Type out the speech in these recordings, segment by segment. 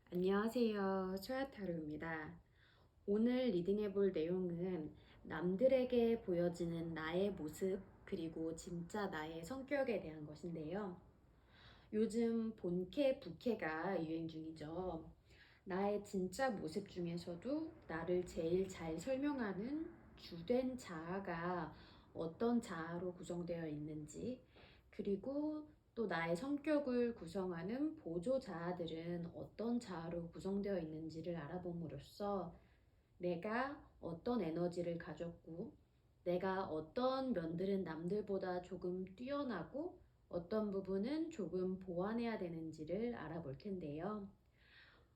안녕하세요. 소야타로입니다. 오늘 리딩해 볼 내용은 남들에게 보여지는 나의 모습 그리고 진짜 나의 성격에 대한 것인데요. 요즘 본캐, 부캐가 유행 중이죠. 나의 진짜 모습 중에서도 나를 제일 잘 설명하는 주된 자아가 어떤 자아로 구성되어 있는지, 그리고 또 나의 성격을 구성하는 보조 자아들은 어떤 자아로 구성되어 있는지를 알아봄으로써 내가 어떤 에너지를 가졌고, 내가 어떤 면들은 남들보다 조금 뛰어나고, 어떤 부분은 조금 보완해야 되는지를 알아볼 텐데요.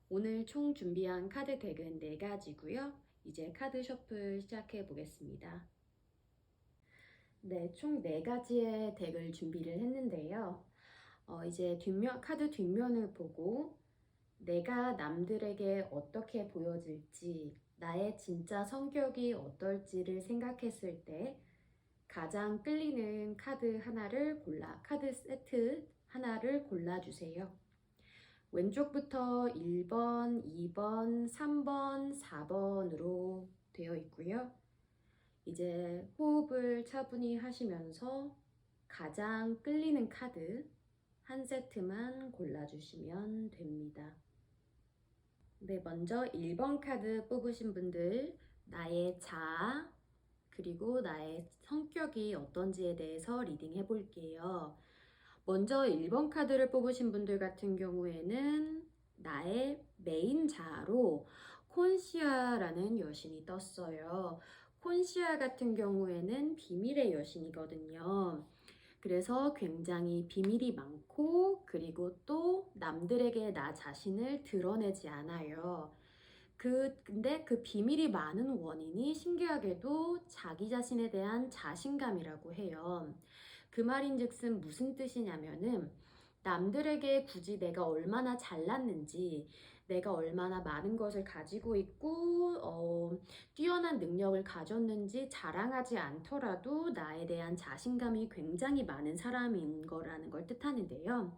오늘 총 준비한 카드 덱은 4가지고요. 이제 카드 셔플 시작해 보겠습니다. 네, 총 4가지의 덱을 준비를 했는데요. 이제 카드 뒷면을 보고 내가 남들에게 어떻게 보여질지, 나의 진짜 성격이 어떨지를 생각했을 때 가장 끌리는 카드 세트 하나를 골라주세요. 왼쪽부터 1번, 2번, 3번, 4번으로 되어 있고요. 이제 호흡을 차분히 하시면서 가장 끌리는 카드 한 세트만 골라주시면 됩니다. 네, 먼저 1번 카드 뽑으신 분들, 나의 자아, 그리고 나의 성격이 어떤지에 대해서 리딩해 볼게요. 먼저 1번 카드를 뽑으신 분들 같은 경우에는 나의 메인 자아로 콘시아라는 여신이 떴어요. 콘시아 같은 경우에는 비밀의 여신이거든요. 그래서 굉장히 비밀이 많고, 그리고 또 남들에게 나 자신을 드러내지 않아요. 근데 그 비밀이 많은 원인이 신기하게도 자기 자신에 대한 자신감이라고 해요. 그 말인즉슨 무슨 뜻이냐면은 남들에게 굳이 내가 얼마나 잘났는지, 내가 얼마나 많은 것을 가지고 있고, 뛰어난 능력을 가졌는지 자랑하지 않더라도 나에 대한 자신감이 굉장히 많은 사람인 거라는 걸 뜻하는데요.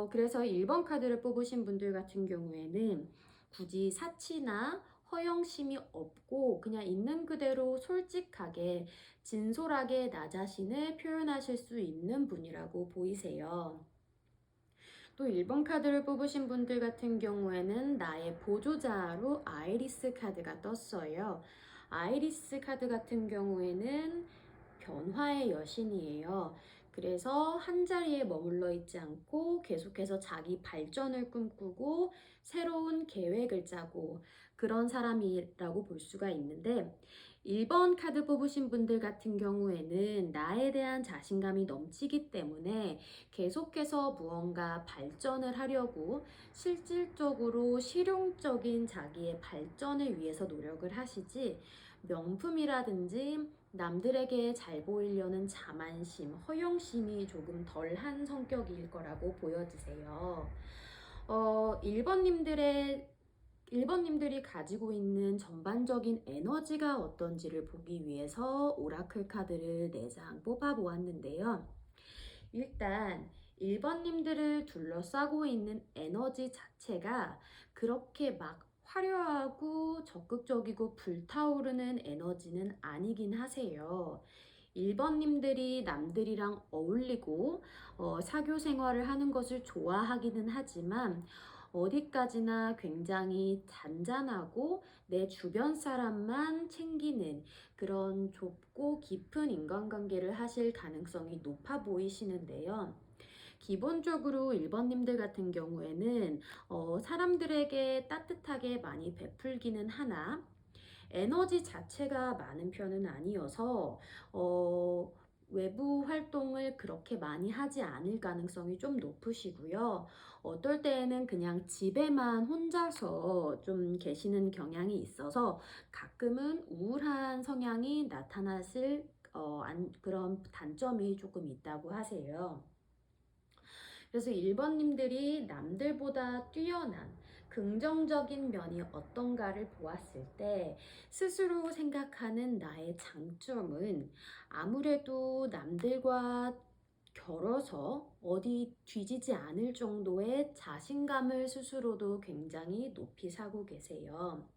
그래서 1번 카드를 뽑으신 분들 같은 경우에는 굳이 사치나 허영심이 없고 그냥 있는 그대로 솔직하게 진솔하게 나 자신을 표현하실 수 있는 분이라고 보이세요. 또 1번 카드를 뽑으신 분들 같은 경우에는 나의 보조자로 아이리스 카드가 떴어요. 아이리스 카드 같은 경우에는 변화의 여신이에요. 그래서 한 자리에 머물러 있지 않고 계속해서 자기 발전을 꿈꾸고 새로운 계획을 짜고 그런 사람이라고 볼 수가 있는데 1번 카드 뽑으신 분들 같은 경우에는 나에 대한 자신감이 넘치기 때문에 계속해서 무언가 발전을 하려고 실질적으로 실용적인 자기의 발전을 위해서 노력을 하시지 명품이라든지 남들에게 잘 보이려는 자만심, 허영심이 조금 덜한 성격일 거라고 보여지세요. 1번님들이 가지고 있는 전반적인 에너지가 어떤지를 보기 위해서 오라클 카드를 4장 뽑아 보았는데요. 일단 1번님들을 둘러싸고 있는 에너지 자체가 그렇게 막 화려하고 적극적이고 불타오르는 에너지는 아니긴 하세요. 1번님들이 남들이랑 어울리고 사교 생활을 하는 것을 좋아하기는 하지만 어디까지나 굉장히 잔잔하고 내 주변 사람만 챙기는 그런 좁고 깊은 인간관계를 하실 가능성이 높아 보이시는데요. 기본적으로 1번님들 같은 경우에는 사람들에게 따뜻하게 많이 베풀기는 하나 에너지 자체가 많은 편은 아니어서 외부 활동을 그렇게 많이 하지 않을 가능성이 좀 높으시고요. 어떨 때에는 그냥 집에만 혼자서 좀 계시는 경향이 있어서 가끔은 우울한 성향이 나타나실 그런 단점이 조금 있다고 하세요. 그래서 1번님들이 남들보다 뛰어난 긍정적인 면이 어떤가를 보았을 때 스스로 생각하는 나의 장점은 아무래도 남들과 결어서 어디 뒤지지 않을 정도의 자신감을 스스로도 굉장히 높이 사고 계세요.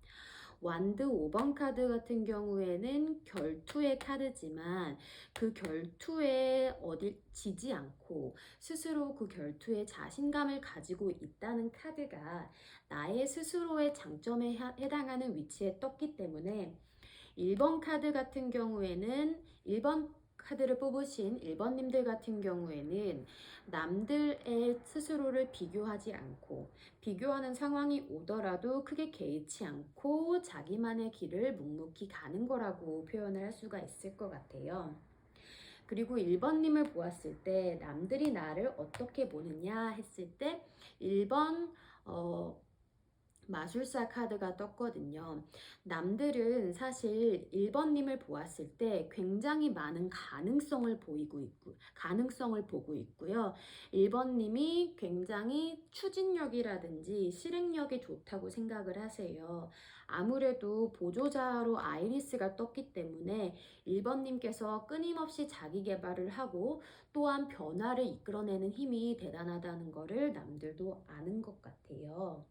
완드 5번 카드 같은 경우에는 결투의 카드지만 그 결투에 어딜 지지 않고 스스로 그 결투에 자신감을 가지고 있다는 카드가 나의 스스로의 장점에 해당하는 위치에 떴기 때문에 1번 카드 같은 경우에는 1번 카드를 뽑으신 1번님들 같은 경우에는 남들의 스스로를 비교하지 않고 비교하는 상황이 오더라도 크게 개의치 않고 자기만의 길을 묵묵히 가는 거라고 표현을 할 수가 있을 것 같아요. 그리고 1번님을 보았을 때 남들이 나를 어떻게 보느냐 했을 때 1번 마술사 카드가 떴거든요. 남들은 사실 1번님을 보았을 때 굉장히 많은 가능성을 보고 있고요. 1번님이 굉장히 추진력이라든지 실행력이 좋다고 생각을 하세요. 아무래도 보조자로 아이리스가 떴기 때문에 1번님께서 끊임없이 자기 개발을 하고 또한 변화를 이끌어내는 힘이 대단하다는 것을 남들도 아는 것 같아요.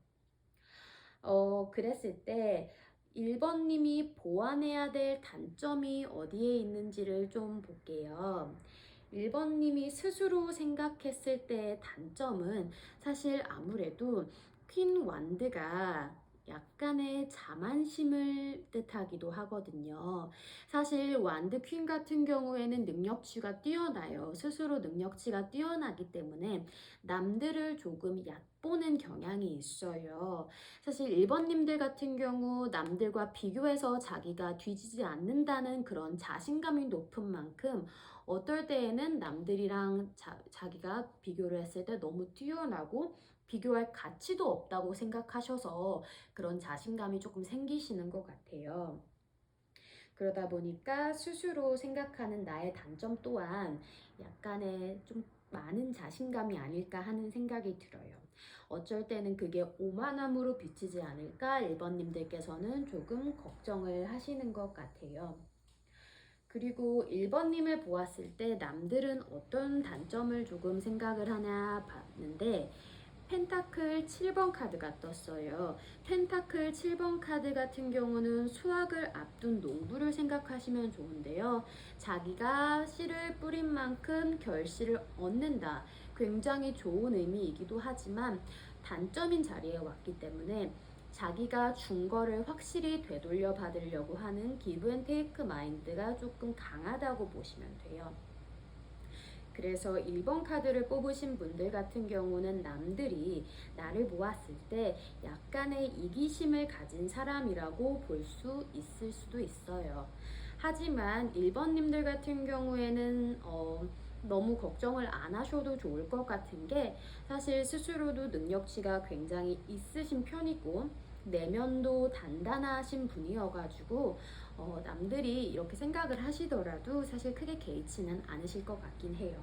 그랬을 때 1번님이 보완해야 될 단점이 어디에 있는지를 좀 볼게요. 1번님이 스스로 생각했을 때의 단점은 사실 아무래도 퀸 완드가 약간의 자만심을 뜻하기도 하거든요. 사실 완드 퀸 같은 경우에는 능력치가 뛰어나요. 스스로 능력치가 뛰어나기 때문에 남들을 조금 얕보는 경향이 있어요. 사실 1번님들 같은 경우 남들과 비교해서 자기가 뒤지지 않는다는 그런 자신감이 높은 만큼 어떨 때에는 남들이랑 자기가 비교를 했을 때 너무 뛰어나고 비교할 가치도 없다고 생각하셔서 그런 자신감이 조금 생기시는 것 같아요. 그러다 보니까 스스로 생각하는 나의 단점 또한 약간의 좀 많은 자신감이 아닐까 하는 생각이 들어요. 어쩔 때는 그게 오만함으로 비치지 않을까 1번님들께서는 조금 걱정을 하시는 것 같아요. 그리고 1번님을 보았을 때 남들은 어떤 단점을 조금 생각을 하나 봤는데 펜타클 7번 카드가 떴어요. 펜타클 7번 카드 같은 경우는 수확을 앞둔 농부를 생각하시면 좋은데요. 자기가 씨를 뿌린 만큼 결실을 얻는다. 굉장히 좋은 의미이기도 하지만 단점인 자리에 왔기 때문에 자기가 준 거를 확실히 되돌려 받으려고 하는 기브 앤 테이크 마인드가 조금 강하다고 보시면 돼요. 그래서 1번 카드를 뽑으신 분들 같은 경우는 남들이 나를 보았을 때 약간의 이기심을 가진 사람이라고 볼 수 있을 수도 있어요. 하지만 1번님들 같은 경우에는 너무 걱정을 안 하셔도 좋을 것 같은 게 사실 스스로도 능력치가 굉장히 있으신 편이고 내면도 단단하신 분이어가지고 남들이 이렇게 생각을 하시더라도 사실 크게 개의치는 않으실 것 같긴 해요.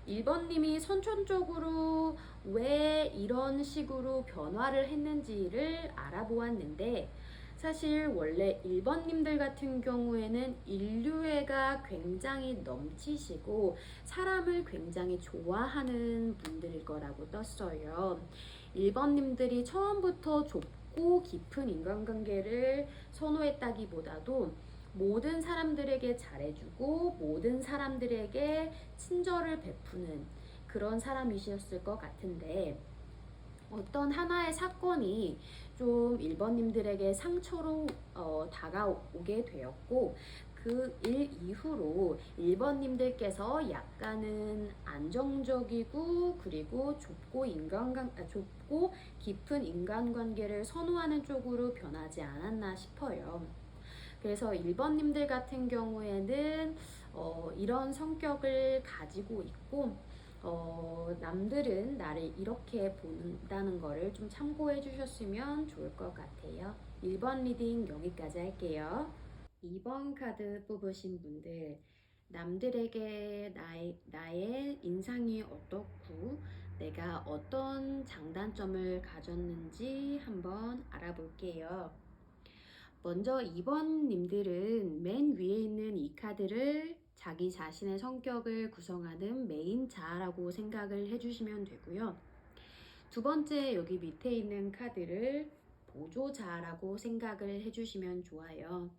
1번님이 선천적으로 왜 이런 식으로 변화를 했는지를 알아보았는데 사실 원래 1번님들 같은 경우에는 인류애가 굉장히 넘치시고 사람을 굉장히 좋아하는 분들일 거라고 떴어요. 1번님들이 처음부터 좁고 깊은 인간관계를 선호했다기보다도 모든 사람들에게 잘해주고 모든 사람들에게 친절을 베푸는 그런 사람이셨을 것 같은데 어떤 하나의 사건이 좀 1번님들에게 상처로 다가오게 되었고 그 일 이후로 1번님들께서 약간은 안정적이고 그리고 좁고 깊은 인간관계를 선호하는 쪽으로 변하지 않았나 싶어요. 그래서 1번님들 같은 경우에는 이런 성격을 가지고 있고 남들은 나를 이렇게 본다는 거를 좀 참고해 주셨으면 좋을 것 같아요. 1번 리딩 여기까지 할게요. 2번 카드 뽑으신 분들 남들에게 나의 인상이 어떻고 내가 어떤 장단점을 가졌는지 한번 알아볼게요. 먼저 2번님들은 맨 위에 있는 이 카드를 자기 자신의 성격을 구성하는 메인 자아라고 생각을 해주시면 되고요. 두 번째, 여기 밑에 있는 카드를 보조자라고 생각을 해주시면 좋아요.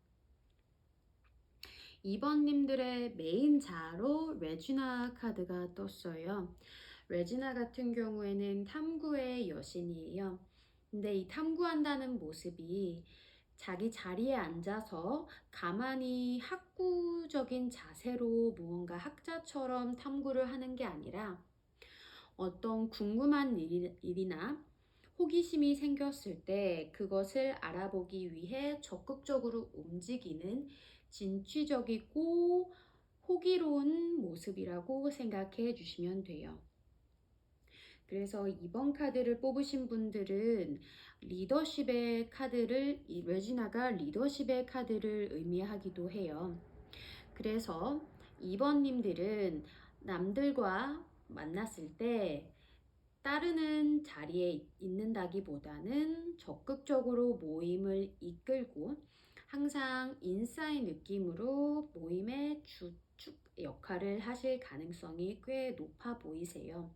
2번님들의 메인 자아로 레지나 카드가 떴어요. 레지나 같은 경우에는 탐구의 여신이에요. 근데 이 탐구한다는 모습이 자기 자리에 앉아서 가만히 학구적인 자세로 무언가 학자처럼 탐구를 하는 게 아니라 어떤 궁금한 일이나 호기심이 생겼을 때 그것을 알아보기 위해 적극적으로 움직이는 진취적이고 호기로운 모습이라고 생각해 주시면 돼요. 그래서 이번 카드를 뽑으신 분들은 리더십의 카드를, 이 레지나가 리더십의 카드를 의미하기도 해요. 그래서 2번님들은 남들과 만났을 때 따르는 자리에 있는다기보다는 적극적으로 모임을 이끌고 항상 인싸의 느낌으로 모임의 주축 역할을 하실 가능성이 꽤 높아 보이세요.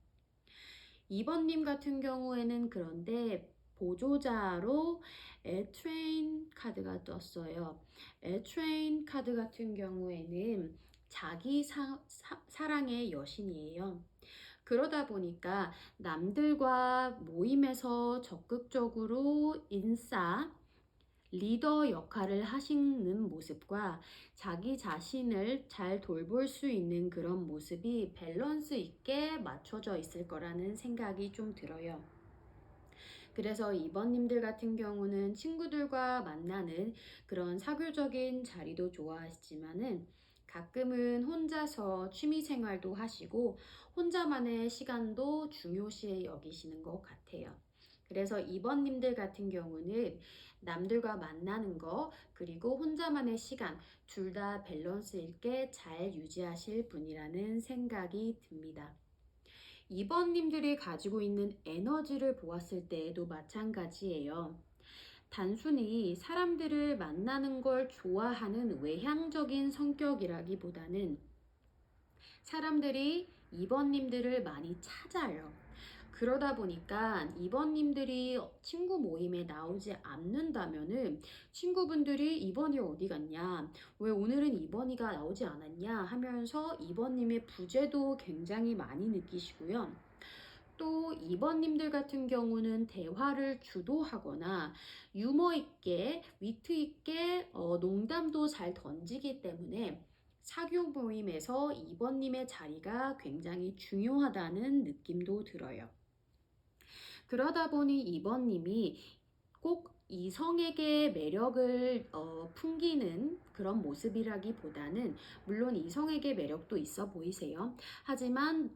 2번님 같은 경우에는 그런데 보조자로 에트레인 카드가 떴어요. 에트레인 카드 같은 경우에는 자기 사랑의 여신이에요. 그러다 보니까 남들과 모임에서 적극적으로 인싸, 리더 역할을 하시는 모습과 자기 자신을 잘 돌볼 수 있는 그런 모습이 밸런스 있게 맞춰져 있을 거라는 생각이 좀 들어요. 그래서 2번님들 같은 경우는 친구들과 만나는 그런 사교적인 자리도 좋아하시지만은 가끔은 혼자서 취미 생활도 하시고 혼자만의 시간도 중요시 여기시는 것 같아요. 그래서 2번님들 같은 경우는 남들과 만나는 거 그리고 혼자만의 시간 둘 다 밸런스 있게 잘 유지하실 분이라는 생각이 듭니다. 2번님들이 가지고 있는 에너지를 보았을 때에도 마찬가지예요. 단순히 사람들을 만나는 걸 좋아하는 외향적인 성격이라기보다는 사람들이 2번님들을 많이 찾아요. 그러다 보니까 2번님들이 친구 모임에 나오지 않는다면은 친구분들이 2번이 어디 갔냐? 왜 오늘은 2번이가 나오지 않았냐? 하면서 2번님의 부재도 굉장히 많이 느끼시고요. 또 2번님들 같은 경우는 대화를 주도하거나 유머 있게, 위트 있게 농담도 잘 던지기 때문에 사교 모임에서 2번님의 자리가 굉장히 중요하다는 느낌도 들어요. 그러다 보니 2번님이 꼭 이성에게 매력을 풍기는 그런 모습이라기보다는 물론 이성에게 매력도 있어 보이세요. 하지만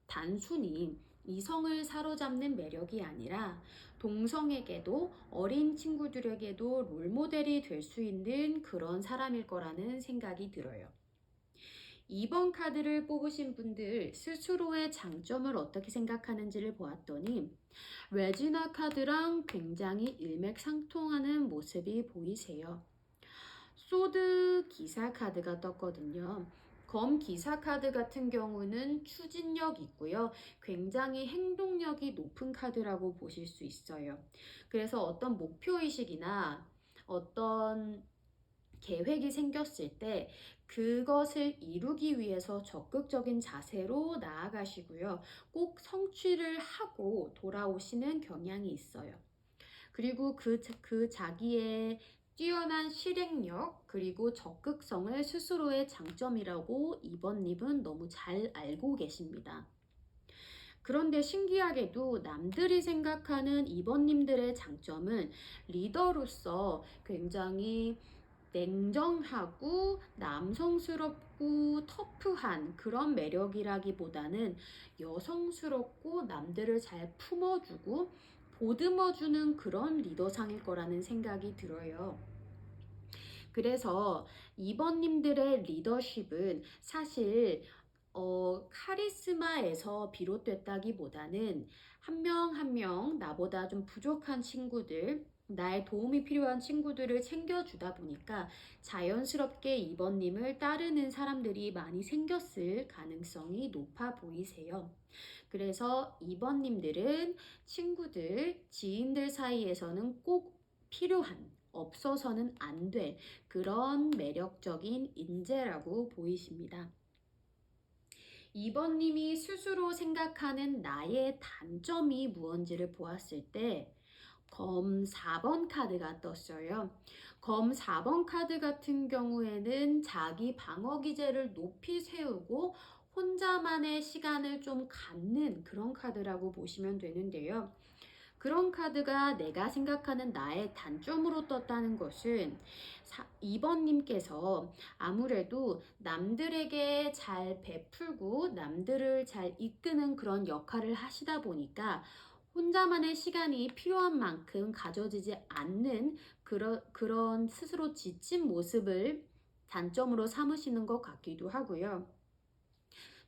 단순히 이성을 사로잡는 매력이 아니라 동성에게도 어린 친구들에게도 롤모델이 될 수 있는 그런 사람일 거라는 생각이 들어요. 2번 카드를 뽑으신 분들 스스로의 장점을 어떻게 생각하는지를 보았더니 레지나 카드랑 굉장히 일맥상통하는 모습이 보이세요. 소드 기사 카드가 떴거든요. 검 기사 카드 같은 경우는 추진력 있고요. 굉장히 행동력이 높은 카드라고 보실 수 있어요. 그래서 어떤 목표의식이나 어떤 계획이 생겼을 때 그것을 이루기 위해서 적극적인 자세로 나아가시고요. 꼭 성취를 하고 돌아오시는 경향이 있어요. 그리고 그 자기의 뛰어난 실행력 그리고 적극성을 스스로의 장점이라고 2번님은 너무 잘 알고 계십니다. 그런데 신기하게도 남들이 생각하는 2번님들의 장점은 리더로서 굉장히 냉정하고 남성스럽고 터프한 그런 매력이라기보다는 여성스럽고 남들을 잘 품어주고 보듬어주는 그런 리더상일 거라는 생각이 들어요. 그래서 2번님들의 리더십은 사실 카리스마에서 비롯됐다기보다는 한 명 한 명 나보다 좀 부족한 친구들 나의 도움이 필요한 친구들을 챙겨주다 보니까 자연스럽게 2번님을 따르는 사람들이 많이 생겼을 가능성이 높아 보이세요. 그래서 2번님들은 친구들, 지인들 사이에서는 꼭 필요한, 없어서는 안 될 그런 매력적인 인재라고 보이십니다. 2번님이 스스로 생각하는 나의 단점이 무언지를 보았을 때 검 4번 카드가 떴어요. 검 4번 카드 같은 경우에는 자기 방어 기제를 높이 세우고 혼자만의 시간을 좀 갖는 그런 카드라고 보시면 되는데요. 그런 카드가 내가 생각하는 나의 단점으로 떴다는 것은 2번님께서 아무래도 남들에게 잘 베풀고 남들을 잘 이끄는 그런 역할을 하시다 보니까 혼자만의 시간이 필요한 만큼 가져지지 않는 그런 스스로 지친 모습을 단점으로 삼으시는 것 같기도 하고요.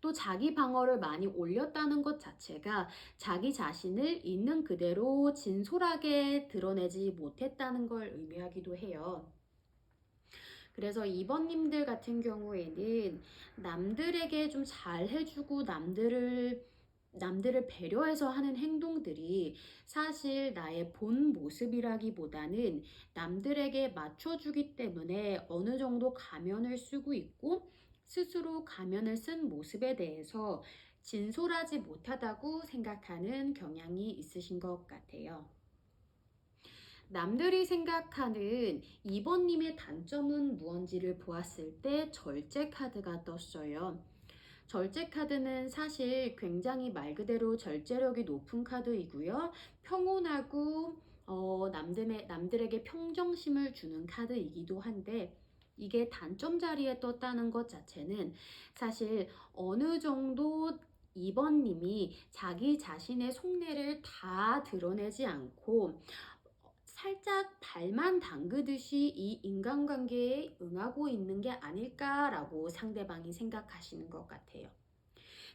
또 자기 방어를 많이 올렸다는 것 자체가 자기 자신을 있는 그대로 진솔하게 드러내지 못했다는 걸 의미하기도 해요. 그래서 2번님들 같은 경우에는 남들에게 좀 잘해주고 남들을 배려해서 하는 행동들이 사실 나의 본 모습이라기보다는 남들에게 맞춰주기 때문에 어느 정도 가면을 쓰고 있고 스스로 가면을 쓴 모습에 대해서 진솔하지 못하다고 생각하는 경향이 있으신 것 같아요. 남들이 생각하는 2번님의 단점은 무언지를 보았을 때 절제 카드가 떴어요. 절제 카드는 사실 굉장히 말 그대로 절제력이 높은 카드이고요. 평온하고 남들에게 평정심을 주는 카드이기도 한데 이게 단점 자리에 떴다는 것 자체는 사실 어느 정도 2번님이 자기 자신의 속내를 다 드러내지 않고 살짝 발만 담그듯이 이 인간관계에 응하고 있는 게 아닐까라고 상대방이 생각하시는 것 같아요.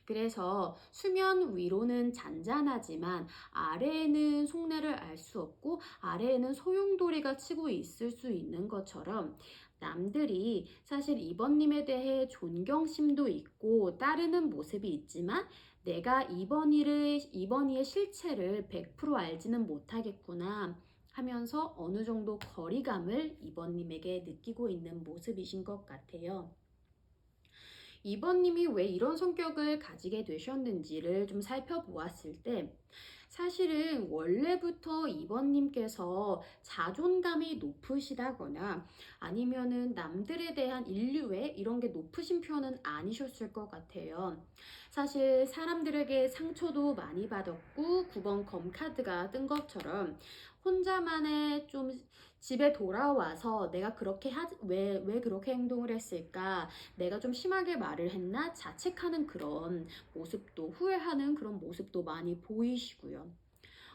그래서 수면 위로는 잔잔하지만 아래에는 속내를 알 수 없고 아래에는 소용돌이가 치고 있을 수 있는 것처럼 남들이 사실 이번님에 대해 존경심도 있고 따르는 모습이 있지만 내가 이번이의 실체를 100% 알지는 못하겠구나 하면서 어느 정도 거리감을 이번님에게 느끼고 있는 모습이신 것 같아요. 2번님이 왜 이런 성격을 가지게 되셨는지를 좀 살펴보았을 때 사실은 원래부터 2번님께서 자존감이 높으시다거나 아니면은 남들에 대한 인류애 이런 게 높으신 편은 아니셨을 것 같아요. 사실 사람들에게 상처도 많이 받았고 9번 검카드가 뜬 것처럼 혼자만의 좀 집에 돌아와서 내가 왜 그렇게 행동을 했을까? 내가 좀 심하게 말을 했나? 자책하는 그런 모습도, 후회하는 그런 모습도 많이 보이시고요.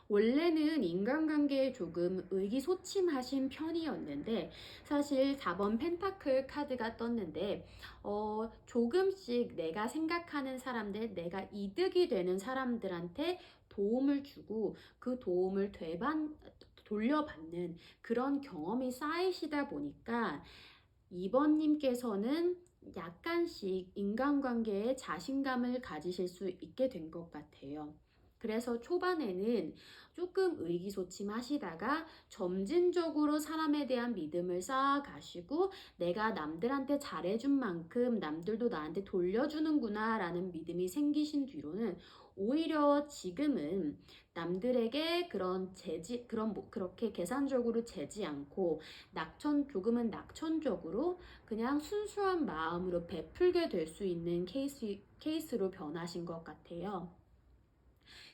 원래는 인간관계에 조금 의기소침하신 편이었는데 사실 4번 펜타클 카드가 떴는데 조금씩 내가 생각하는 사람들, 내가 이득이 되는 사람들한테 도움을 주고 그 도움을 돌려받는 그런 경험이 쌓이시다 보니까 2번님께서는 약간씩 인간관계에 자신감을 가지실 수 있게 된 것 같아요. 그래서 초반에는 조금 의기소침하시다가 점진적으로 사람에 대한 믿음을 쌓아가시고 내가 남들한테 잘해준 만큼 남들도 나한테 돌려주는구나 라는 믿음이 생기신 뒤로는 오히려 지금은 남들에게 그렇게 계산적으로 재지 않고 조금은 낙천적으로 그냥 순수한 마음으로 베풀게 될 수 있는 케이스로 변하신 것 같아요.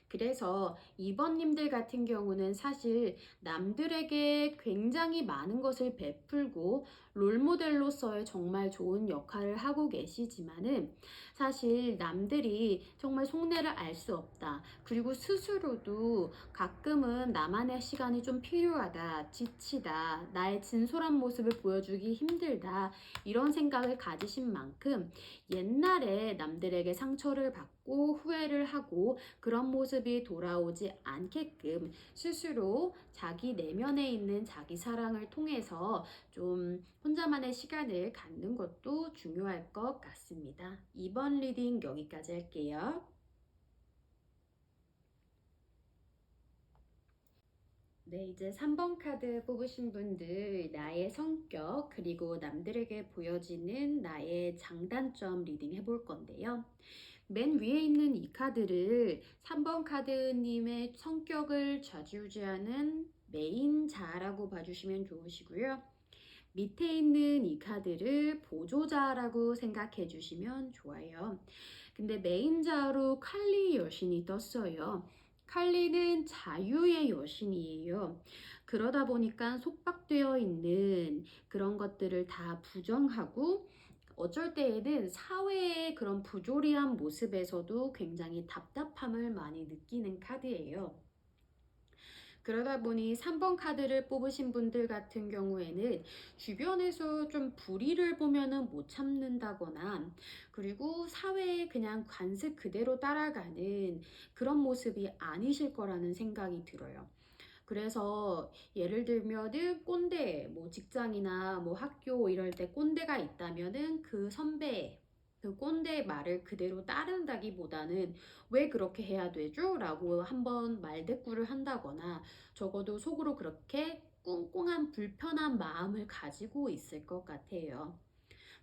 그래서 2번님들 같은 경우는 사실 남들에게 굉장히 많은 것을 베풀고 롤모델로서의 정말 좋은 역할을 하고 계시지만은 사실 남들이 정말 속내를 알 수 없다. 그리고 스스로도 가끔은 나만의 시간이 좀 필요하다. 지치다. 나의 진솔한 모습을 보여주기 힘들다. 이런 생각을 가지신 만큼 옛날에 남들에게 상처를 받고 자꾸 후회를 하고 그런 모습이 돌아오지 않게끔 스스로 자기 내면에 있는 자기 사랑을 통해서 좀 혼자만의 시간을 갖는 것도 중요할 것 같습니다. 이번 리딩 여기까지 할게요. 네, 이제 3번 카드 뽑으신 분들, 나의 성격, 그리고 남들에게 보여지는 나의 장단점 리딩 해볼 건데요. 맨 위에 있는 이 카드를 3번 카드님의 성격을 좌지우지하는 메인자라고 봐주시면 좋으시고요. 밑에 있는 이 카드를 보조자라고 생각해 주시면 좋아요. 근데 메인자로 칼리 여신이 떴어요. 칼리는 자유의 여신이에요. 그러다 보니까 속박되어 있는 그런 것들을 다 부정하고 어쩔 때에는 사회의 그런 부조리한 모습에서도 굉장히 답답함을 많이 느끼는 카드예요. 그러다 보니 3번 카드를 뽑으신 분들 같은 경우에는 주변에서 좀 불의를 보면은 못 참는다거나 그리고 사회에 그냥 관습 그대로 따라가는 그런 모습이 아니실 거라는 생각이 들어요. 그래서 예를 들면은 꼰대, 뭐 직장이나 뭐 학교 이럴 때 꼰대가 있다면은 그 선배, 그 꼰대의 말을 그대로 따른다기보다는 왜 그렇게 해야 되죠? 라고 한번 말대꾸를 한다거나 적어도 속으로 그렇게 꿍꿍한 불편한 마음을 가지고 있을 것 같아요.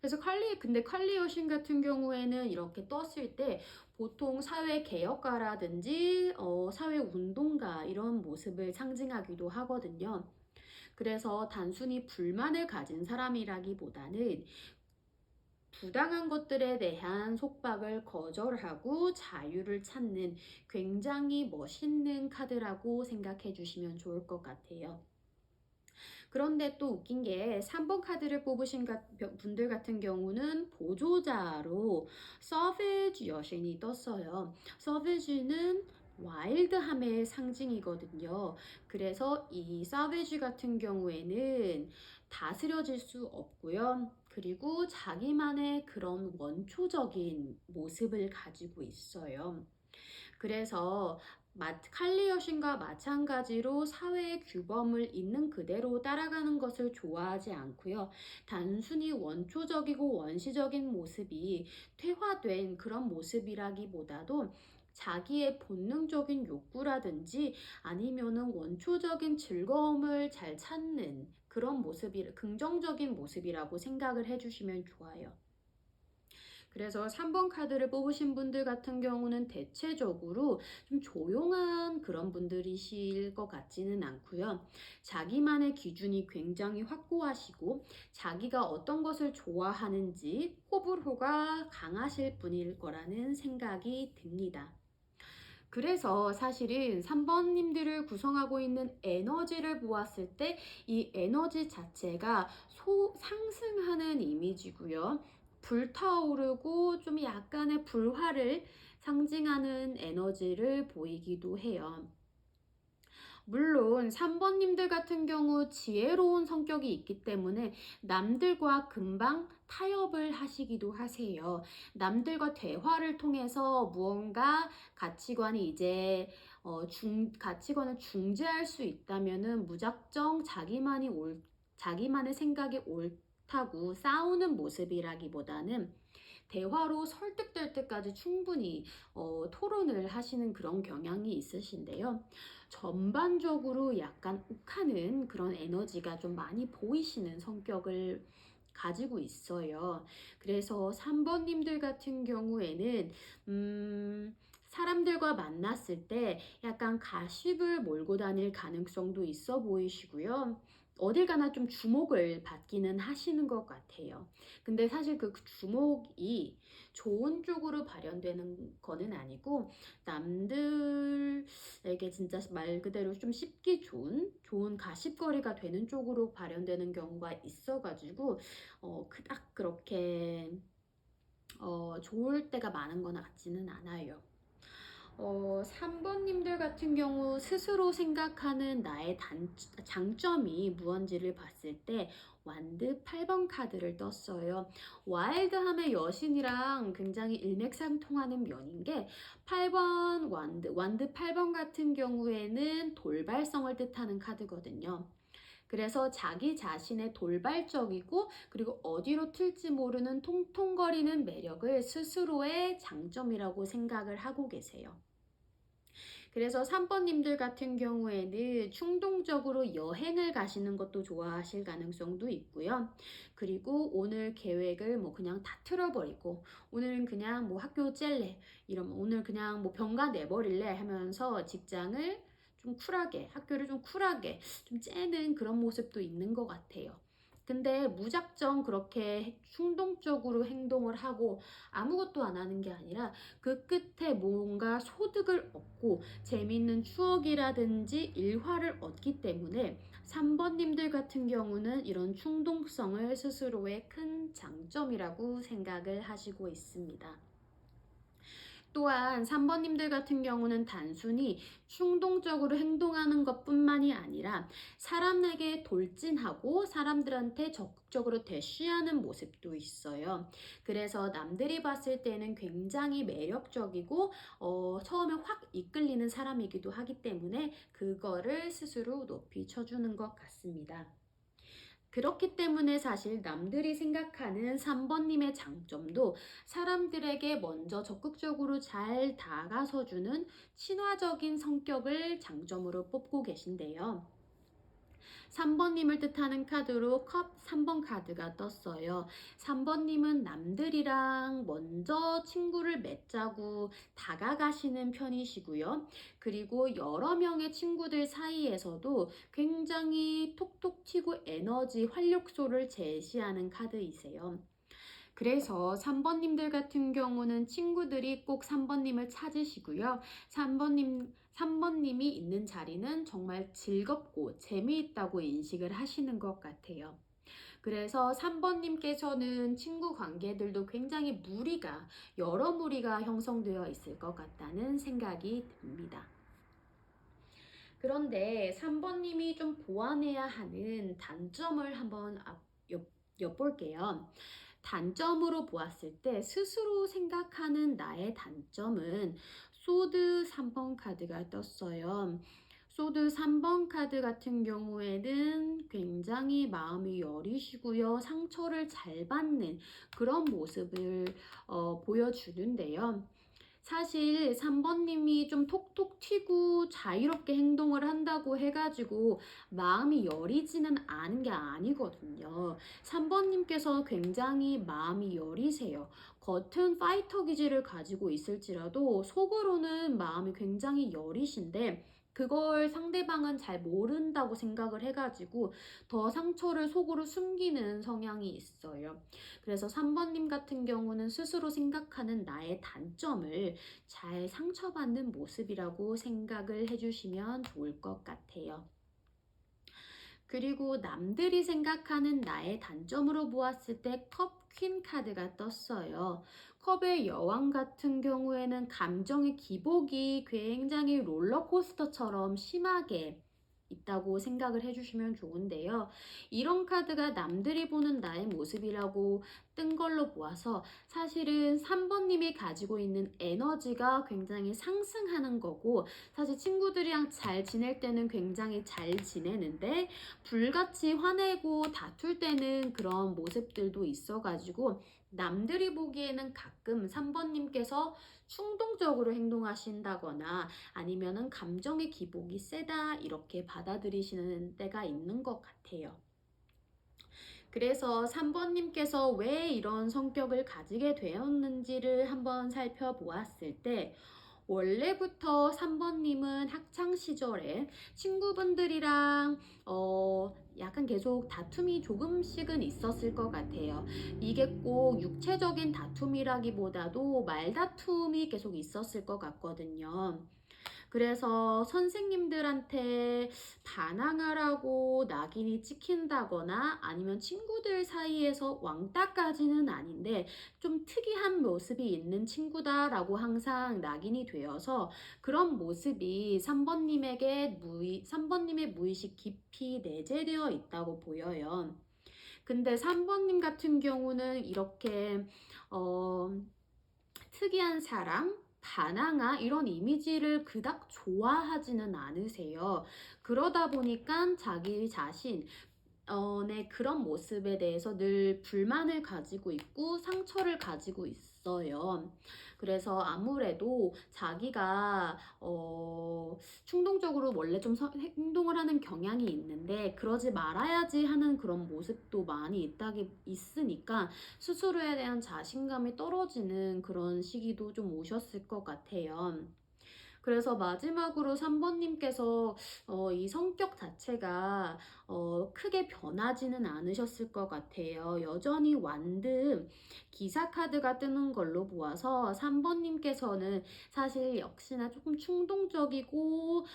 그래서 근데 칼리 여신 같은 경우에는 이렇게 떴을 때 보통 사회 개혁가라든지 사회 운동가 이런 모습을 상징하기도 하거든요. 그래서 단순히 불만을 가진 사람이라기보다는 부당한 것들에 대한 속박을 거절하고 자유를 찾는 굉장히 멋있는 카드라고 생각해 주시면 좋을 것 같아요. 그런데 또 웃긴 게 3번 카드를 뽑으신 분들 같은 경우는 보조자로 서비지 여신이 떴어요. 서비지는 와일드함의 상징이거든요. 그래서 이 서비지 같은 경우에는 다스려질 수 없고요. 그리고 자기만의 그런 원초적인 모습을 가지고 있어요. 그래서 칼리 여신과 마찬가지로 사회의 규범을 있는 그대로 따라가는 것을 좋아하지 않고요. 단순히 원초적이고 원시적인 모습이 퇴화된 그런 모습이라기보다도 자기의 본능적인 욕구라든지 아니면은 원초적인 즐거움을 잘 찾는 그런 긍정적인 모습이라고 생각을 해주시면 좋아요. 그래서 3번 카드를 뽑으신 분들 같은 경우는 대체적으로 좀 조용한 그런 분들이실 것 같지는 않고요. 자기만의 기준이 굉장히 확고하시고 자기가 어떤 것을 좋아하는지 호불호가 강하실 분일 거라는 생각이 듭니다. 그래서 사실은 3번님들을 구성하고 있는 에너지를 보았을 때 이 에너지 자체가 상승하는 이미지고요. 불타오르고 좀 약간의 불화를 상징하는 에너지를 보이기도 해요. 물론 3번님들 같은 경우 지혜로운 성격이 있기 때문에 남들과 금방 타협을 하시기도 하세요. 남들과 대화를 통해서 무언가 가치관이 이제 가치관을 중재할 수 있다면은 무작정 자기만의 생각이 옳다고 싸우는 모습이라기보다는 대화로 설득될 때까지 충분히 토론을 하시는 그런 경향이 있으신데요. 전반적으로 약간 욱하는 그런 에너지가 좀 많이 보이시는 성격을 가지고 있어요. 그래서 3번님들 같은 경우에는 사람들과 만났을 때 약간 가십을 몰고 다닐 가능성도 있어 보이시고요. 어딜 가나 좀 주목을 받기는 하시는 것 같아요. 근데 사실 그 주목이 좋은 쪽으로 발현되는 거는 아니고 남들에게 진짜 말 그대로 좀 씹기 좋은 가십거리가 되는 쪽으로 발현되는 경우가 있어가지고 그닥 그렇게 좋을 때가 많은 건 같지는 않아요. 3번님들 같은 경우 스스로 생각하는 나의 장점이 무언지를 봤을 때 완드 8번 카드를 떴어요. 와일드함의 여신이랑 굉장히 일맥상통하는 면인 게 8번 완드 8번 같은 경우에는 돌발성을 뜻하는 카드거든요. 그래서 자기 자신의 돌발적이고 그리고 어디로 튈지 모르는 통통거리는 매력을 스스로의 장점이라고 생각을 하고 계세요. 그래서 3번님들 같은 경우에는 충동적으로 여행을 가시는 것도 좋아하실 가능성도 있고요. 그리고 오늘 계획을 뭐 그냥 다 틀어버리고 오늘은 그냥 뭐 학교 짤래 이러면 오늘 그냥 뭐 병가 내버릴래 하면서 직장을 좀 쿨하게 학교를 좀 쿨하게 좀 째는 그런 모습도 있는 것 같아요. 근데 무작정 그렇게 충동적으로 행동을 하고 아무것도 안 하는 게 아니라 그 끝에 뭔가 소득을 얻고 재미있는 추억이라든지 일화를 얻기 때문에 3번님들 같은 경우는 이런 충동성을 스스로의 큰 장점이라고 생각을 하시고 있습니다. 또한 3번님들 같은 경우는 단순히 충동적으로 행동하는 것뿐만이 아니라 사람에게 돌진하고 사람들한테 적극적으로 대쉬하는 모습도 있어요. 그래서 남들이 봤을 때는 굉장히 매력적이고 처음에 확 이끌리는 사람이기도 하기 때문에 그거를 스스로 높이 쳐주는 것 같습니다. 그렇기 때문에 사실 남들이 생각하는 3번님의 장점도 사람들에게 먼저 적극적으로 잘 다가서주는 친화적인 성격을 장점으로 뽑고 계신데요. 3번님을 뜻하는 카드로 컵 3번 카드가 떴어요. 3번님은 남들이랑 먼저 친구를 맺자고 다가가시는 편이시고요. 그리고 여러 명의 친구들 사이에서도 굉장히 톡톡 튀고 에너지, 활력소를 제시하는 카드이세요. 그래서 3번님들 같은 경우는 친구들이 꼭 3번님을 찾으시고요. 3번님이 있는 자리는 정말 즐겁고 재미있다고 인식을 하시는 것 같아요. 그래서 3번님께서는 친구 관계들도 굉장히 여러 무리가 형성되어 있을 것 같다는 생각이 듭니다. 그런데 3번님이 좀 보완해야 하는 단점을 한번 엿볼게요. 단점으로 보았을 때 스스로 생각하는 나의 단점은 소드 3번 카드가 떴어요. 소드 3번 카드 같은 경우에는 굉장히 마음이 여리시고요. 상처를 잘 받는 그런 모습을 보여주는데요. 사실 3번님이 좀 톡톡 튀고 자유롭게 행동을 한다고 해가지고 마음이 여리지는 않은 게 아니거든요. 3번님께서 굉장히 마음이 여리세요. 겉은 파이터 기질을 가지고 있을지라도 속으로는 마음이 굉장히 여리신데 그걸 상대방은 잘 모른다고 생각을 해가지고 더 상처를 속으로 숨기는 성향이 있어요. 그래서 3번님 같은 경우는 스스로 생각하는 나의 단점을 잘 상처받는 모습이라고 생각을 해주시면 좋을 것 같아요. 그리고 남들이 생각하는 나의 단점으로 보았을 때 컵 퀸 카드가 떴어요. 컵의 여왕 같은 경우에는 감정의 기복이 굉장히 롤러코스터처럼 심하게 있다고 생각을 해주시면 좋은데요. 이런 카드가 남들이 보는 나의 모습이라고 뜬 걸로 보아서 사실은 3번님이 가지고 있는 에너지가 굉장히 상승하는 거고 사실 친구들이랑 잘 지낼 때는 굉장히 잘 지내는데 불같이 화내고 다툴 때는 그런 모습들도 있어가지고 남들이 보기에는 가끔 3번님께서 충동적으로 행동하신다거나 아니면은 감정의 기복이 세다 이렇게 받아들이시는 때가 있는 것 같아요. 그래서 3번님께서 왜 이런 성격을 가지게 되었는지를 한번 살펴보았을 때 원래부터 3번님은 학창 시절에 친구분들이랑 약간 계속 다툼이 조금씩은 있었을 것 같아요. 이게 꼭 육체적인 다툼이라기보다도 말다툼이 계속 있었을 것 같거든요. 그래서 선생님들한테 반항하라고 낙인이 찍힌다거나 아니면 친구들 사이에서 왕따까지는 아닌데 좀 특이한 모습이 있는 친구다라고 항상 낙인이 되어서 그런 모습이 3번님의 무의식 깊이 내재되어 있다고 보여요. 근데 3번님 같은 경우는 이렇게 어, 특이한 사랑, 반항아 이런 이미지를 그닥 좋아하지는 않으세요. 그러다 보니까 자기 자신 네, 그런 모습에 대해서 늘 불만을 가지고 있고 상처를 가지고 있어요. 그래서 아무래도 자기가 충동적으로 원래 좀 행동을 하는 경향이 있는데 그러지 말아야지 하는 그런 모습도 많이 있으니까 스스로에 대한 자신감이 떨어지는 그런 시기도 좀 오셨을 것 같아요. 그래서 마지막으로 3번님께서 이 성격 자체가 크게 변하지는 않으셨을 것 같아요. 여전히 완등 기사 카드가 뜨는 걸로 보아서 3번님께서는 사실 역시나 조금 충동적이고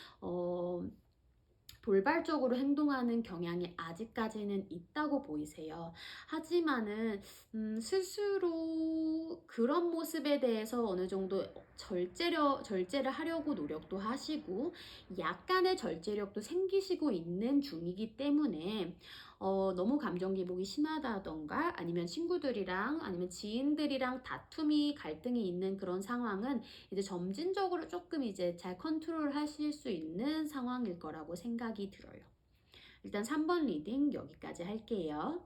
돌발적으로 행동하는 경향이 아직까지는 있다고 보이세요. 하지만은 스스로 그런 모습에 대해서 어느 정도 절제를 하려고 노력도 하시고 약간의 절제력도 생기시고 있는 중이기 때문에 너무 감정 기복이 심하다던가 아니면 친구들이랑 아니면 지인들이랑 갈등이 있는 그런 상황은 이제 점진적으로 조금 이제 잘 컨트롤 하실 수 있는 상황일 거라고 생각이 들어요. 일단 3번 리딩 여기까지 할게요.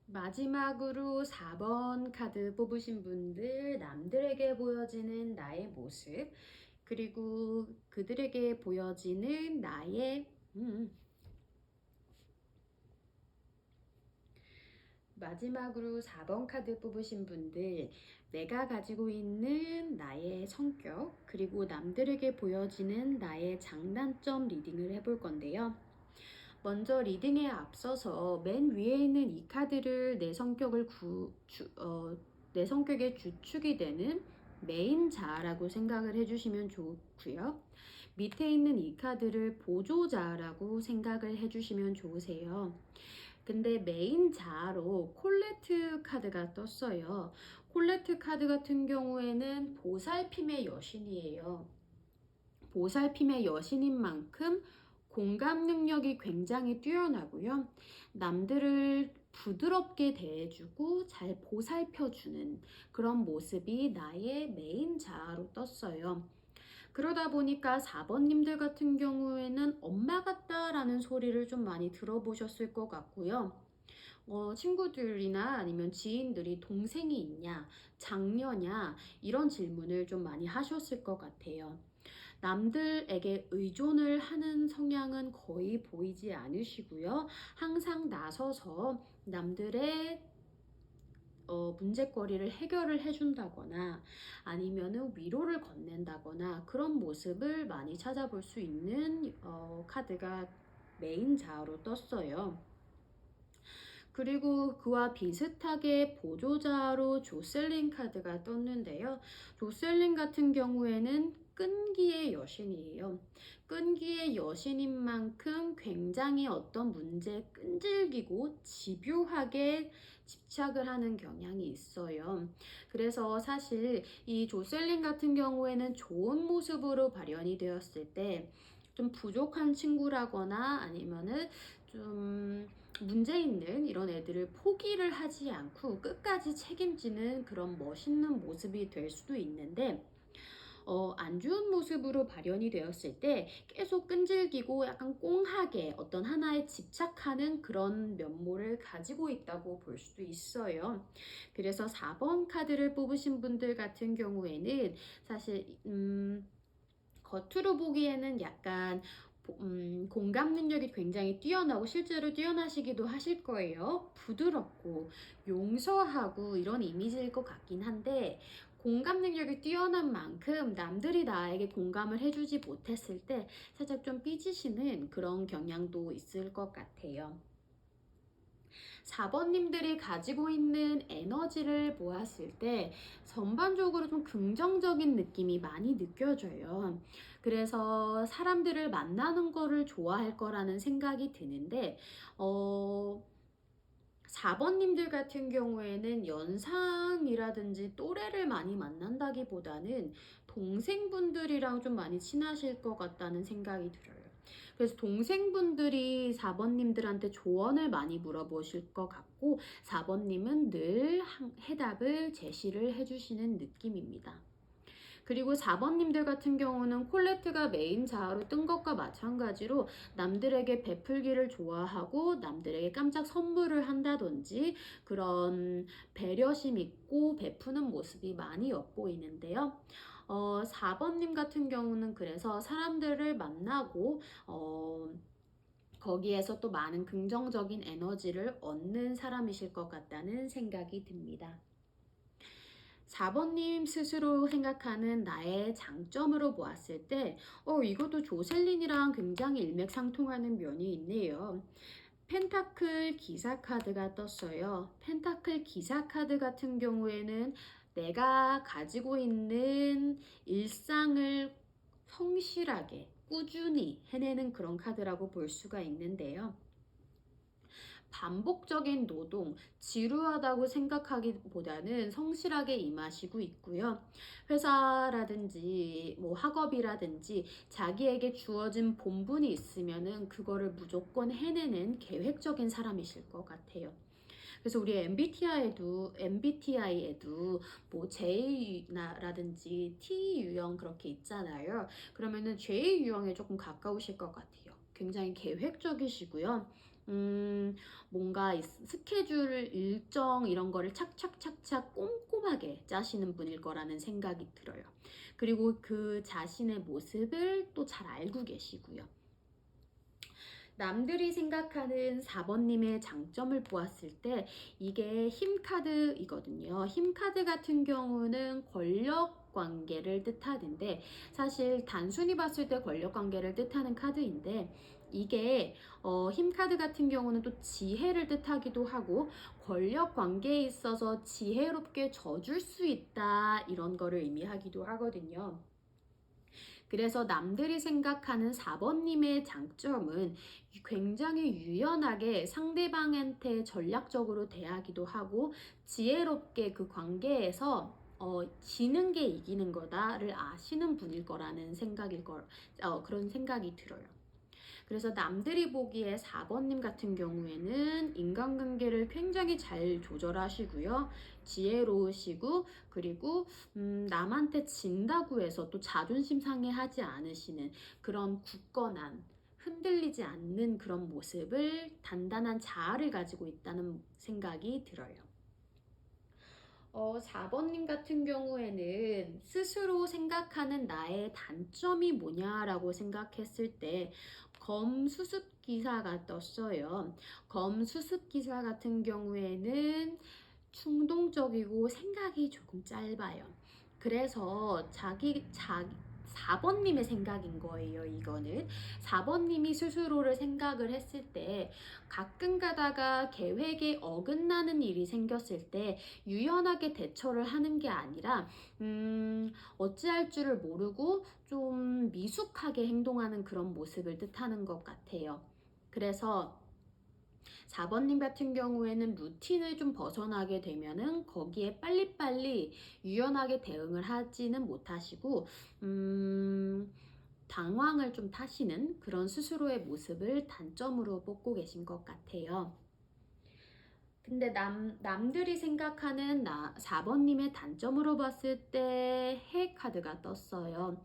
마지막으로 4번 카드 뽑으신 분들, 남들에게 보여지는 나의 모습, 그리고 그들에게 보여지는 나의 마지막으로 4번 카드 뽑으신 분들, 내가 가지고 있는 나의 성격, 그리고 남들에게 보여지는 나의 장단점 리딩을 해볼 건데요. 먼저 리딩에 앞서서 맨 위에 있는 이 카드를 내 성격의 주축이 되는 메인 자아라고 생각을 해주시면 좋고요. 밑에 있는 이 카드를 보조자라고 생각을 해주시면 좋으세요. 근데 메인 자아로 콜레트 카드가 떴어요. 콜레트 카드 같은 경우에는 보살핌의 여신이에요. 보살핌의 여신인 만큼 공감 능력이 굉장히 뛰어나고요. 남들을 부드럽게 대해주고 잘 보살펴주는 그런 모습이 나의 메인 자아로 떴어요. 그러다 보니까 4번님들 같은 경우에는 엄마 같다라는 소리를 좀 많이 들어보셨을 것 같고요. 친구들이나 아니면 지인들이 동생이 있냐, 장녀냐, 이런 질문을 좀 많이 하셨을 것 같아요. 남들에게 의존을 하는 성향은 거의 보이지 않으시고요. 항상 나서서 남들의 문제거리를 해결을 해준다거나 아니면은 위로를 건넨다거나 그런 모습을 많이 찾아볼 수 있는 카드가 메인 자아로 떴어요. 그리고 그와 비슷하게 보조자로 조셀린 카드가 떴는데요. 조셀린 같은 경우에는 끈기의 여신이에요. 끈기의 여신인 만큼 굉장히 어떤 문제에 끈질기고 집요하게 집착을 하는 경향이 있어요. 그래서 사실 이 조셀린 같은 경우에는 좋은 모습으로 발현이 되었을 때 좀 부족한 친구라거나 아니면은 좀 문제 있는 이런 애들을 포기를 하지 않고 끝까지 책임지는 그런 멋있는 모습이 될 수도 있는데 안 좋은 모습으로 발현이 되었을 때 계속 끈질기고 약간 꽁하게 어떤 하나에 집착하는 그런 면모를 가지고 있다고 볼 수도 있어요. 그래서 4번 카드를 뽑으신 분들 같은 경우에는 사실 겉으로 보기에는 약간 공감 능력이 굉장히 뛰어나고 실제로 뛰어나시기도 하실 거예요. 부드럽고 용서하고 이런 이미지일 것 같긴 한데 공감 능력이 뛰어난 만큼 남들이 나에게 공감을 해주지 못했을 때 살짝 좀 삐지시는 그런 경향도 있을 것 같아요. 4번님들이 가지고 있는 에너지를 보았을 때 전반적으로 좀 긍정적인 느낌이 많이 느껴져요. 그래서 사람들을 만나는 거를 좋아할 거라는 생각이 드는데, 어, 4번님들 같은 경우에는 연상이라든지 또래를 많이 만난다기보다는 동생분들이랑 좀 많이 친하실 것 같다는 생각이 들어요. 그래서 동생분들이 4번님들한테 조언을 많이 물어보실 것 같고, 4번님은 늘 해답을 제시를 해주시는 느낌입니다. 그리고 4번님들 같은 경우는 콜레트가 메인 자아로 뜬 것과 마찬가지로 남들에게 베풀기를 좋아하고 남들에게 깜짝 선물을 한다든지 그런 배려심 있고 베푸는 모습이 많이 엿보이는데요. 4번님 같은 경우는 그래서 사람들을 만나고 거기에서 또 많은 긍정적인 에너지를 얻는 사람이실 것 같다는 생각이 듭니다. 4번님 스스로 생각하는 나의 장점으로 보았을 때, 이것도 조셀린이랑 굉장히 일맥상통하는 면이 있네요. 펜타클 기사 카드가 떴어요. 펜타클 기사 카드 같은 경우에는 내가 가지고 있는 일상을 성실하게, 꾸준히 해내는 그런 카드라고 볼 수가 있는데요. 반복적인 노동, 지루하다고 생각하기보다는 성실하게 임하시고 있고요. 회사라든지 뭐 학업이라든지 자기에게 주어진 본분이 있으면은 그거를 무조건 해내는 계획적인 사람이실 것 같아요. 그래서 우리 MBTI에도 뭐 J라든지 T 유형 그렇게 있잖아요. 그러면은 J 유형에 조금 가까우실 것 같아요. 굉장히 계획적이시고요. 뭔가 스케줄 일정 이런 거를 착착착착 꼼꼼하게 짜시는 분일 거라는 생각이 들어요. 그리고 그 자신의 모습을 또 잘 알고 계시고요. 남들이 생각하는 4번님의 장점을 보았을 때 이게 힘카드이거든요. 힘카드 같은 경우는 권력 관계를 뜻하는데 사실 단순히 봤을 때 권력 관계를 뜻하는 카드인데 이게 힘카드 같은 경우는 또 지혜를 뜻하기도 하고 권력 관계에 있어서 지혜롭게 져줄 수 있다 이런 거를 의미하기도 하거든요. 그래서 남들이 생각하는 4번님의 장점은 굉장히 유연하게 상대방한테 전략적으로 대하기도 하고 지혜롭게 그 관계에서 지는 게 이기는 거다를 아시는 분일 거라는 그런 생각이 들어요. 그래서 남들이 보기에 4번님 같은 경우에는 인간관계를 굉장히 잘 조절하시고요. 지혜로우시고 그리고 남한테 진다고 해서 또 자존심 상해하지 않으시는 그런 굳건한 흔들리지 않는 그런 모습을 단단한 자아를 가지고 있다는 생각이 들어요. 4번님 같은 경우에는 스스로 생각하는 나의 단점이 뭐냐라고 생각했을 때 검 수습 기사가 떴어요. 검 수습 기사 같은 경우에는 충동적이고 생각이 조금 짧아요. 그래서 4번님의 생각인 거예요, 이거는. 4번님이 스스로를 생각을 했을 때 가끔 가다가 계획에 어긋나는 일이 생겼을 때 유연하게 대처를 하는 게 아니라, 어찌할 줄을 모르고 좀 미숙하게 행동하는 그런 모습을 뜻하는 것 같아요. 그래서 4번님 같은 경우에는 루틴을 좀 벗어나게 되면은 거기에 빨리빨리 유연하게 대응을 하지는 못하시고, 당황을 좀 타시는 그런 스스로의 모습을 단점으로 뽑고 계신 것 같아요. 근데 남들이 생각하는 4번님의 단점으로 봤을 때 해외 카드가 떴어요.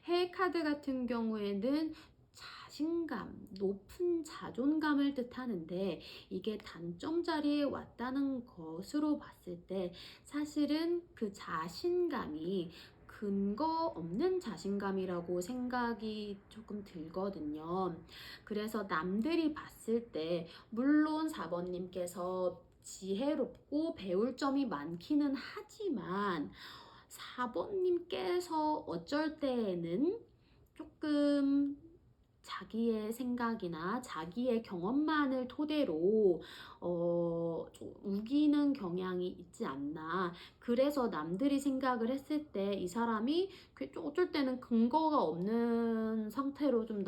해외 카드 같은 경우에는 자신감, 높은 자존감을 뜻하는데 이게 단점 자리에 왔다는 것으로 봤을 때 사실은 그 자신감이 근거 없는 자신감이라고 생각이 조금 들거든요. 그래서 남들이 봤을 때 물론 4번님께서 지혜롭고 배울 점이 많기는 하지만 4번님께서 어쩔 때에는 조금 자기의 생각이나 자기의 경험만을 토대로 좀 우기는 경향이 있지 않나. 그래서 남들이 생각을 했을 때 이 사람이 좀 어쩔 때는 근거가 없는 상태로 좀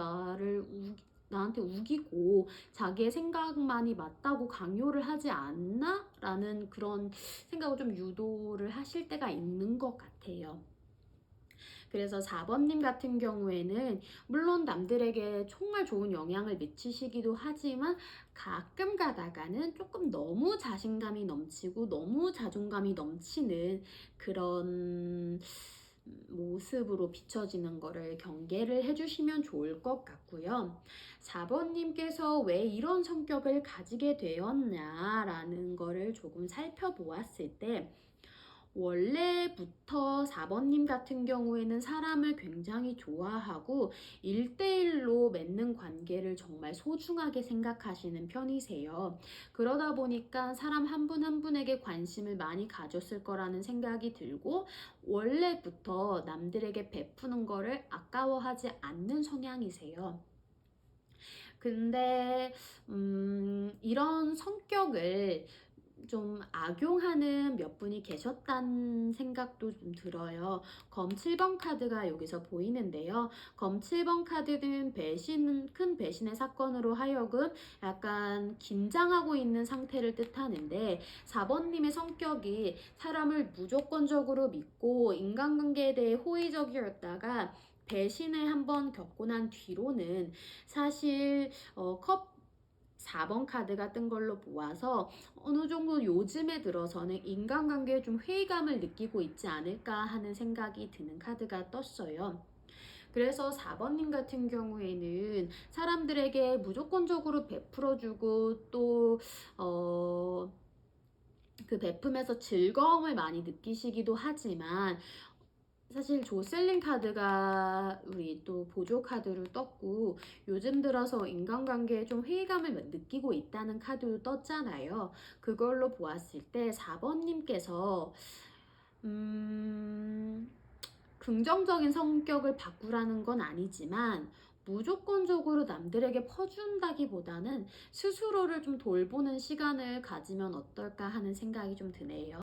나한테 우기고 자기의 생각만이 맞다고 강요를 하지 않나? 라는 그런 생각을 좀 유도를 하실 때가 있는 것 같아요. 그래서 4번님 같은 경우에는 물론 남들에게 정말 좋은 영향을 미치시기도 하지만 가끔 가다가는 조금 너무 자신감이 넘치고 너무 자존감이 넘치는 그런 모습으로 비춰지는 거를 경계를 해주시면 좋을 것 같고요. 4번님께서 왜 이런 성격을 가지게 되었냐라는 거를 조금 살펴보았을 때 원래부터 4번님 같은 경우에는 사람을 굉장히 좋아하고 1대1로 맺는 관계를 정말 소중하게 생각하시는 편이세요. 그러다 보니까 사람 한 분 한 분에게 관심을 많이 가졌을 거라는 생각이 들고 원래부터 남들에게 베푸는 거를 아까워하지 않는 성향이세요. 근데 이런 성격을 좀 악용하는 몇 분이 계셨다는 생각도 좀 들어요. 검 7번 카드가 여기서 보이는데요. 검 7번 카드는 큰 배신의 사건으로 하여금 약간 긴장하고 있는 상태를 뜻하는데 4번님의 성격이 사람을 무조건적으로 믿고 인간관계에 대해 호의적이었다가 배신을 한번 겪고 난 뒤로는 사실 컵 4번 카드가 뜬 걸로 보아서 어느 정도 요즘에 들어서는 인간관계에 좀 회의감을 느끼고 있지 않을까 하는 생각이 드는 카드가 떴어요. 그래서 4번님 같은 경우에는 사람들에게 무조건적으로 베풀어주고 또, 그 베품에서 즐거움을 많이 느끼시기도 하지만 사실 조셀린 카드가 우리 또 보조 카드로 떴고 요즘 들어서 인간관계에 좀 회의감을 느끼고 있다는 카드도 떴잖아요. 그걸로 보았을 때 4번님께서 긍정적인 성격을 바꾸라는 건 아니지만 무조건적으로 남들에게 퍼준다기보다는 스스로를 좀 돌보는 시간을 가지면 어떨까 하는 생각이 좀 드네요.